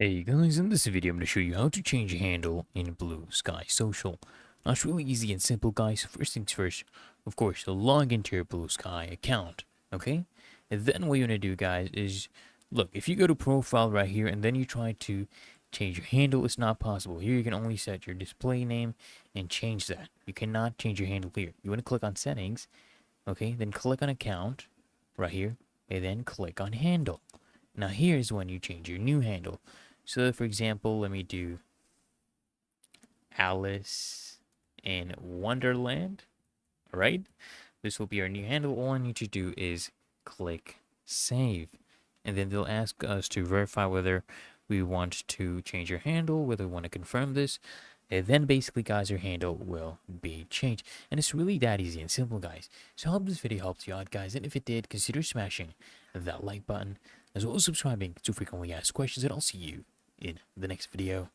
Hey guys, in this video I'm going to show you how to change a handle in Bluesky Social. Now it's really easy and simple guys. First things first, of course, you'll log into your Bluesky account, okay? And then what you want to do guys is, look, if you go to profile right here and then you try to change your handle, it's not possible. Here you can only set your display name and change that. You cannot change your handle here. You want to click on settings, okay? Then click on account right here and then click on handle. Now here's when you change your new handle. So for example, let me do Alice in Wonderland. All right, this will be our new handle. All I need to do is click save, and then they'll ask us to verify whether we want to change your handle, whether we want to confirm this. And then basically guys, your handle will be changed, and it's really that easy and simple guys. So I hope this video helped you out guys, and if it did, consider smashing that like button as well as subscribing to frequently asked questions, and I'll see you in the next video.